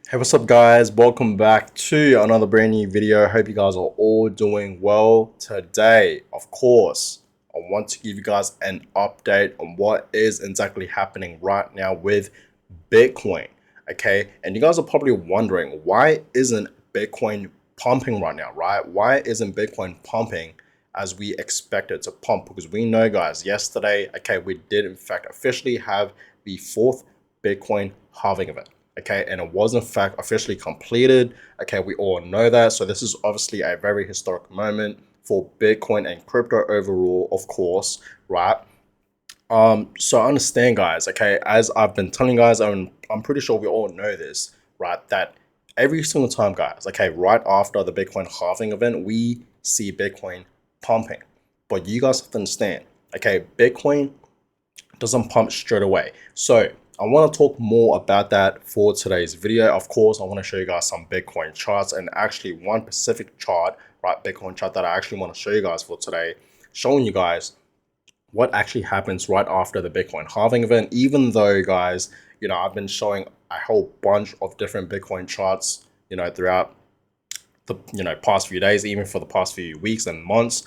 Hey, what's up, guys? Welcome back to another brand new video. Hope you guys are all doing well. Today, of course, I want to give you guys an update on what is exactly happening right now with Bitcoin. Okay, and you guys are probably wondering, why isn't Bitcoin pumping right now, right? Why isn't Bitcoin pumping as we expected to pump? Because we know, guys, yesterday, okay, we did in fact officially have the fourth Bitcoin halving event. Okay, and it was in fact officially completed. Okay, we all know that. So this is obviously a very historic moment for Bitcoin and crypto overall, of course, right? So understand, guys, okay, as I've been telling you guys, I'm pretty sure we all know this, right? That every single time, guys, okay, right after the Bitcoin halving event, we see Bitcoin pumping. But you guys have to understand, okay, Bitcoin doesn't pump straight away. So I want to talk more about that for today's video. Of course, I want to show you guys some Bitcoin charts and actually one specific chart, right? Bitcoin chart that I actually want to show you guys for today, showing you guys what actually happens right after the Bitcoin halving event. Even though, guys, I've been showing a whole bunch of different Bitcoin charts, throughout the past few days, even for the past few weeks and months,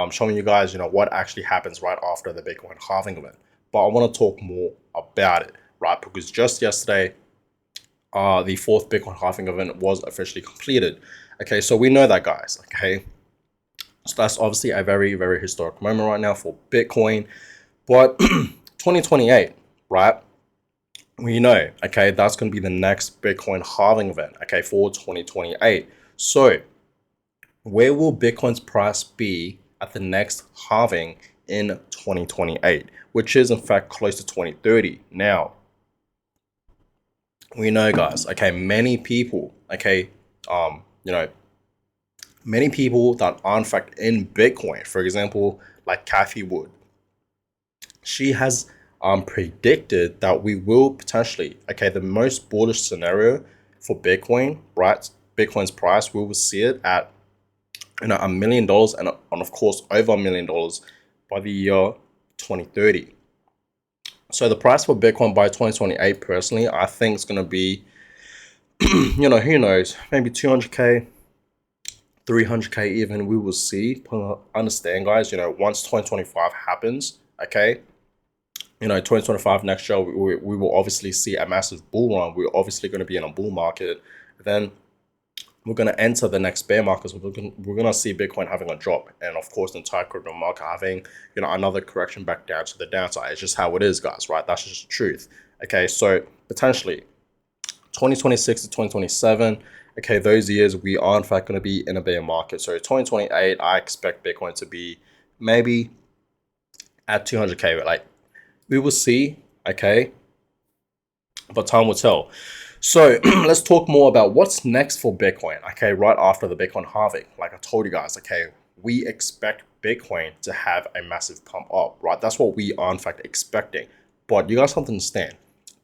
showing you guys what actually happens right after the Bitcoin halving event. But I want to talk more about it, right? Because just yesterday, the fourth Bitcoin halving event was officially completed. Okay, so we know that, guys. Okay, so that's obviously a very, very historic moment right now for Bitcoin. But 2028, right? We know, okay, that's going to be the next Bitcoin halving event, okay, for 2028. So where will Bitcoin's price be at the next halving in 2028, which is in fact close to 2030? Now, we know, guys, okay, um, you know, many people that are in fact in Bitcoin, for example, like Cathie Wood, she has predicted that we will potentially, okay, the most bullish scenario for Bitcoin, right? Bitcoin's price, we will see it at $1 million and of course over $1 million by the year 2030. So the price for Bitcoin by 2028, personally, I think it's going to be, who knows, maybe 200K, 300K even, we will see. Understand, guys, once 2025 happens, okay, 2025 next year, we will obviously see a massive bull run. We're obviously going to be in a bull market. Then we're going to enter the next bear market. So we're going to see Bitcoin having a drop, and of course the entire crypto market having another correction back down to the downside. It's just how it is, guys, right? That's just the truth. Okay, so potentially 2026 to 2027, okay, those years we are in fact going to be in a bear market. So 2028, I expect Bitcoin to be maybe at 200K. Like, we will see, okay, but time will tell. So let's talk more about what's next for Bitcoin. Okay, right after the Bitcoin halving, like I told you guys, okay, we expect Bitcoin to have a massive pump up, right? That's what we are in fact expecting. But you guys have to understand,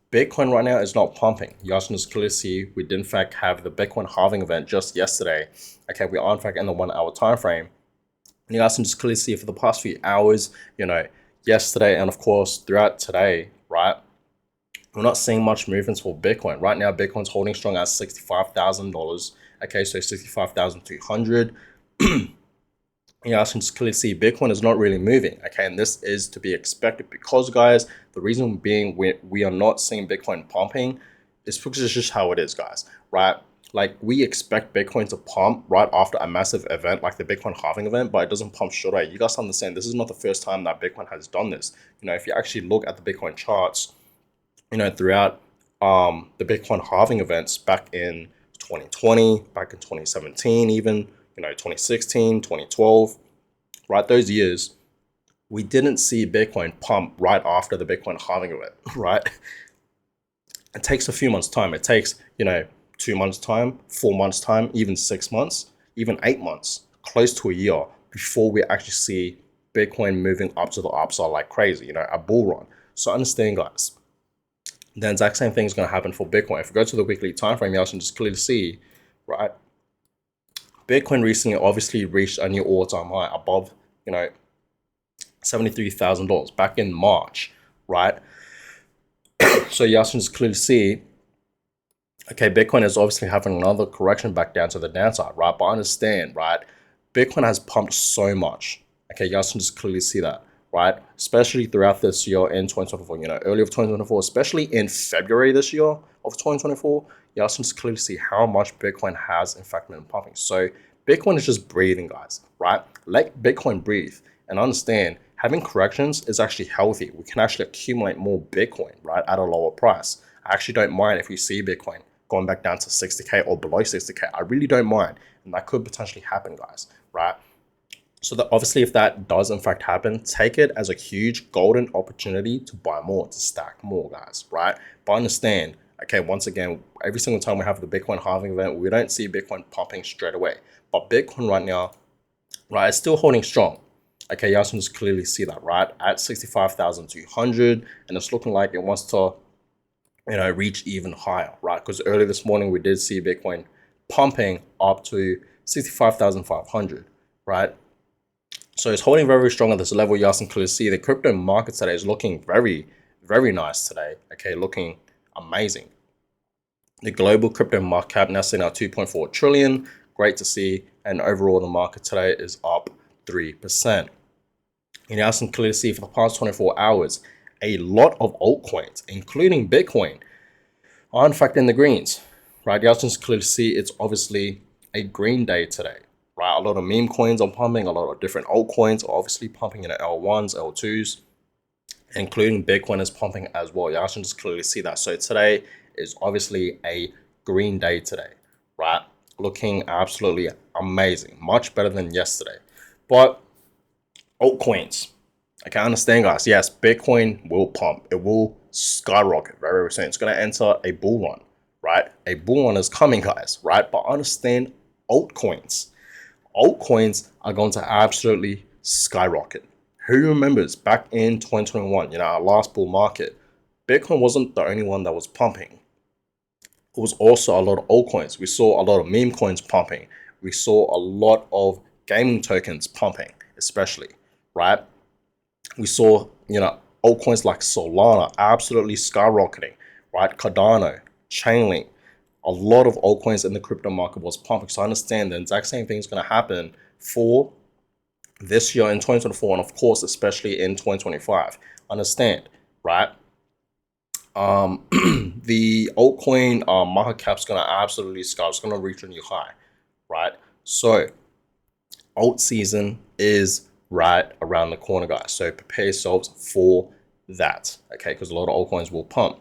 Bitcoin right now is not pumping. You guys can just clearly see we did in fact have the Bitcoin halving event just yesterday. Okay, we are in fact in the 1 hour time frame. And you guys can just clearly see for the past few hours, yesterday and of course throughout today, right? We're not seeing much movements for Bitcoin. Right now, Bitcoin's holding strong at $65,000. Okay, so 65,200. You guys can just clearly see Bitcoin is not really moving. Okay, and this is to be expected because, guys, the reason being we are not seeing Bitcoin pumping is because it's just how it is, guys, right? Like, we expect Bitcoin to pump right after a massive event like the Bitcoin halving event, but it doesn't pump straight away. You guys understand this is not the first time that Bitcoin has done this. If you actually look at the Bitcoin charts, throughout the Bitcoin halving events back in 2020, back in 2017, even, 2016, 2012, right? Those years, we didn't see Bitcoin pump right after the Bitcoin halving event, right? It takes a few months' time. It takes, 2 months' time, 4 months' time, even 6 months, even 8 months, close to a year before we actually see Bitcoin moving up to the upside like crazy, a bull run. So understand, guys, the exact same thing is going to happen for Bitcoin. If we go to the weekly time frame, you guys can just clearly see, right? Bitcoin recently obviously reached a new all-time high above, $73,000 back in March, right? So you guys can just clearly see Okay, Bitcoin is obviously having another correction back down to the downside, right? But understand, right? Bitcoin has pumped so much. Okay, you guys can just clearly see that, right? Especially throughout this year in 2024, early of 2024, especially in February this year of 2024, you guys can just clearly see how much Bitcoin has in fact been pumping. So Bitcoin is just breathing, guys, right? Let Bitcoin breathe and understand having corrections is actually healthy. We can actually accumulate more Bitcoin, right, at a lower price. I actually don't mind if we see Bitcoin going back down to 60K or below 60K. I really don't mind. And that could potentially happen, guys, right? So that obviously if that does in fact happen, take it as a huge golden opportunity to buy more, to stack more, guys, right? But understand, okay, once again, every single time we have the Bitcoin halving event, we don't see Bitcoin pumping straight away. But Bitcoin right now, right, is still holding strong. Okay, you guys can just clearly see that, right? At 65,200, and it's looking like it wants to reach even higher, right? Because early this morning we did see Bitcoin pumping up to 65,500, right? So it's holding very strong at this level. You guys can clearly see the crypto market today is looking very, very nice today. Okay, looking amazing. The global crypto market cap now sitting at 2.4 trillion. Great to see. And overall, the market today is up 3%. You now can clearly see for the past 24 hours, a lot of altcoins, including Bitcoin, are in fact in the greens, right? You guys can clearly see it's obviously a green day today, right? A lot of meme coins are pumping, a lot of different altcoins are obviously pumping in L1s, L2s, including Bitcoin is pumping as well. You guys can just clearly see that. So today is obviously a green day today, right? Looking absolutely amazing, much better than yesterday. But altcoins, okay, I understand, guys. Yes, Bitcoin will pump. It will skyrocket very, very soon. It's going to enter a bull run, right? A bull run is coming, guys, right? But understand altcoins. Altcoins are going to absolutely skyrocket. Who remembers back in 2021, our last bull market, Bitcoin wasn't the only one that was pumping. It was also a lot of altcoins. We saw a lot of meme coins pumping. We saw a lot of gaming tokens pumping, especially, right? We saw, altcoins like Solana absolutely skyrocketing, right? Cardano, Chainlink, a lot of altcoins in the crypto market was pumping. So I understand the exact same thing is going to happen for this year in 2024, and of course, especially in 2025. Understand, right? The altcoin market cap's going to absolutely sky. It's going to reach a new high, right? So alt season is right around the corner, guys. So prepare yourselves for that, okay? Because a lot of altcoins will pump.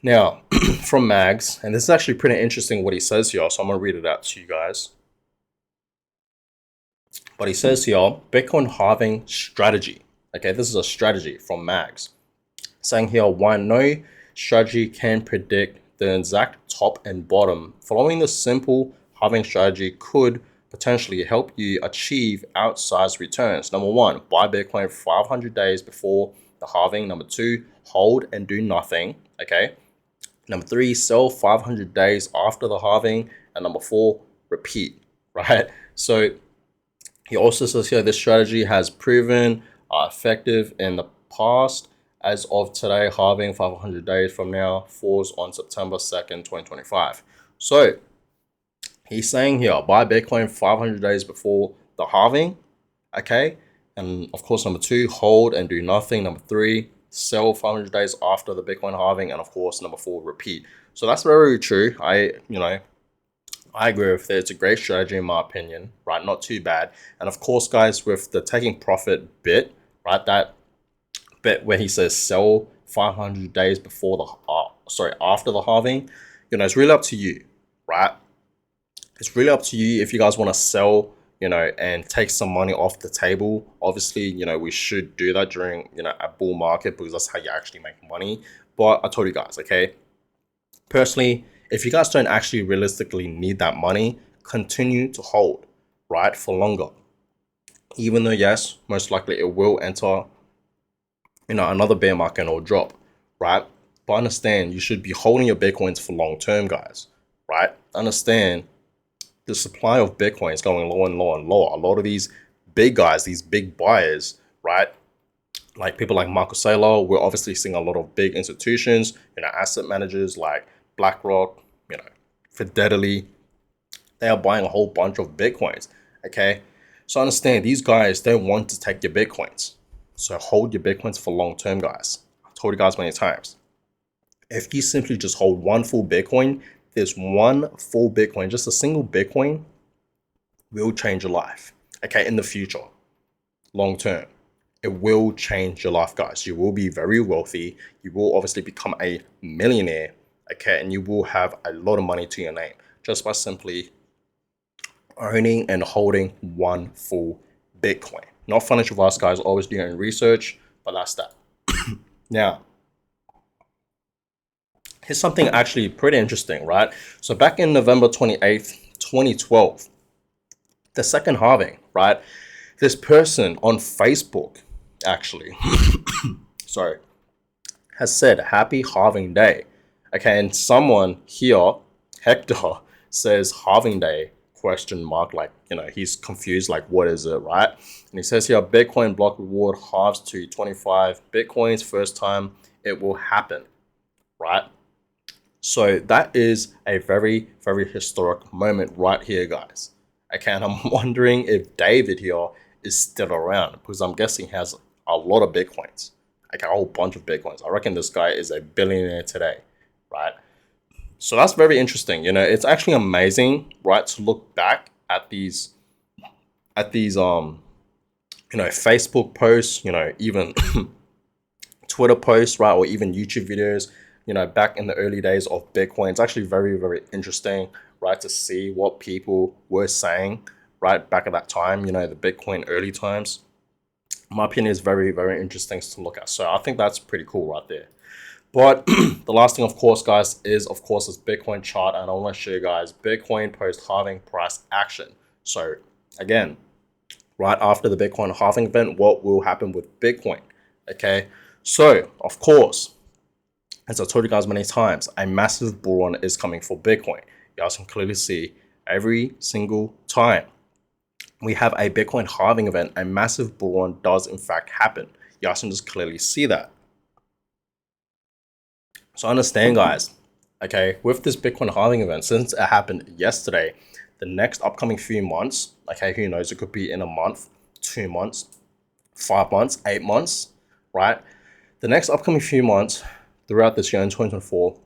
Now, from Mags, and this is actually pretty interesting what he says here, so I'm going to read it out to you guys. But he says here, Bitcoin halving strategy. Okay, this is a strategy from Mags. Saying here, why no strategy can predict the exact top and bottom. Following the simple halving strategy could potentially help you achieve outsized returns. Number one, buy Bitcoin 500 days before the halving. Number two, hold and do nothing. Okay. Number three, sell 500 days after the halving. And number four, repeat, right? So he also says here this strategy has proven effective in the past. As of today, halving 500 days from now falls on September 2nd, 2025. So he's saying here, buy Bitcoin 500 days before the halving, okay? And of course, number two, hold and do nothing. Number three, sell 500 days after the Bitcoin halving. And of course, number four, repeat. So that's very true. I agree with it. It's a great strategy in my opinion, right? Not too bad. And of course, guys, with the taking profit bit, right? That bit where he says sell 500 days before after the halving, it's really up to you, right? It's really up to you if you guys want to sell, and take some money off the table. Obviously, we should do that during, a bull market because that's how you actually make money. But I told you guys, okay, personally, if you guys don't actually realistically need that money, continue to hold, right, for longer. Even though, yes, most likely it will enter, another bear market or drop, right? But understand you should be holding your Bitcoins for long term, guys, right? Understand the supply of Bitcoin is going lower and lower and lower. A lot of these big guys, these big buyers, right? Like people like Marco Saylor, we're obviously seeing a lot of big institutions, asset managers like BlackRock, you know, Fidelity, they are buying a whole bunch of Bitcoins. Okay. So understand these guys don't want to take your Bitcoins. So hold your Bitcoins for long term, guys. I've told you guys many times. If you simply just hold one full Bitcoin, there's one full Bitcoin, just a single Bitcoin will change your life. Okay. In the future, long term, it will change your life, guys. You will be very wealthy. You will obviously become a millionaire. Okay. And you will have a lot of money to your name just by simply owning and holding one full Bitcoin. Not financial advice, guys. Always do your own research, but that's that. Now, here's something actually pretty interesting, right? So back in November 28th, 2012, the second halving, right? This person on Facebook, actually, sorry, has said happy halving day. Okay, and someone here, Hector, says halving day question mark, like, he's confused, like, what is it, right? And he says here, Bitcoin block reward halves to 25 Bitcoins first time it will happen, right? So that is a very, very historic moment right here, guys. Okay, and I'm wondering if David here is still around, because I'm guessing he has a lot of Bitcoins, like a whole bunch of Bitcoins. I reckon this guy is a billionaire today, right? So that's very interesting. It's actually amazing, right, to look back at these Facebook posts, even Twitter posts, right, or even YouTube videos, back in the early days of Bitcoin. It's actually very, very interesting, right, to see what people were saying, right, back at that time, the Bitcoin early times. In my opinion, is very, very interesting to look at. So I think that's pretty cool right there. But the last thing, of course, guys, is, of course, this Bitcoin chart. And I want to show you guys Bitcoin post-halving price action. So again, right after the Bitcoin halving event, what will happen with Bitcoin? Okay, so of course, as I told you guys many times, a massive bull run is coming for Bitcoin. You guys can clearly see every single time we have a Bitcoin halving event, a massive bull run does in fact happen. You guys can just clearly see that. So understand, guys, okay, with this Bitcoin halving event, since it happened yesterday, the next upcoming few months, okay, who knows, it could be in a month, 2 months, 5 months, 8 months, right? The next upcoming few months throughout this year in 2024,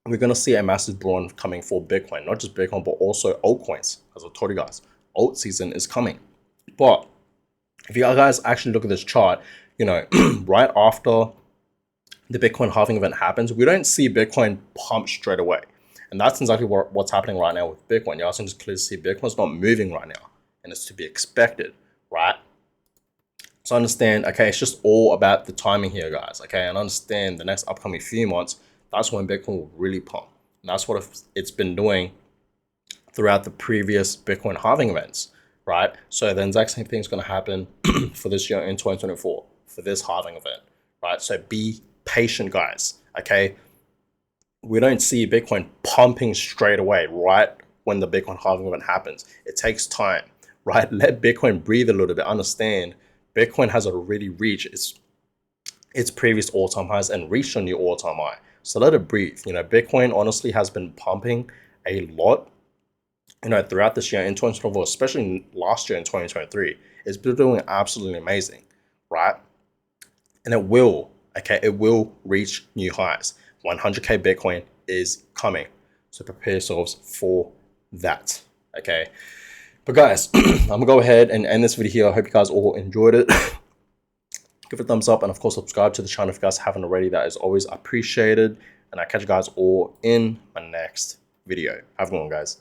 we're going to see a massive bull run coming for Bitcoin, not just Bitcoin, but also altcoins. As I told you guys, alt season is coming. But if you guys actually look at this chart, right after the Bitcoin halving event happens, we don't see Bitcoin pump straight away. And that's exactly what's happening right now with Bitcoin. You also just clearly see Bitcoin's not moving right now, and it's to be expected, right? So understand, okay, it's just all about the timing here, guys, okay? And understand the next upcoming few months, that's when Bitcoin will really pump. And that's what it's been doing throughout the previous Bitcoin halving events, right? So the exact same thing is going to happen for this year in 2024, for this halving event, right? So be patient, guys, okay? We don't see Bitcoin pumping straight away, right, when the Bitcoin halving event happens. It takes time, right? Let Bitcoin breathe a little bit. Understand, Bitcoin has already reached its previous all-time highs and reached a new all-time high. So let it breathe. Bitcoin honestly has been pumping a lot, throughout this year in 2024, especially last year in 2023. It's been doing absolutely amazing, right? And it will reach new highs. 100K Bitcoin is coming. So prepare yourselves for that, okay? But guys, I'm gonna go ahead and end this video here. I hope you guys all enjoyed it. Give it a thumbs up, and of course, subscribe to the channel if you guys haven't already. That is always appreciated. And I'll catch you guys all in my next video. Have a good one, guys.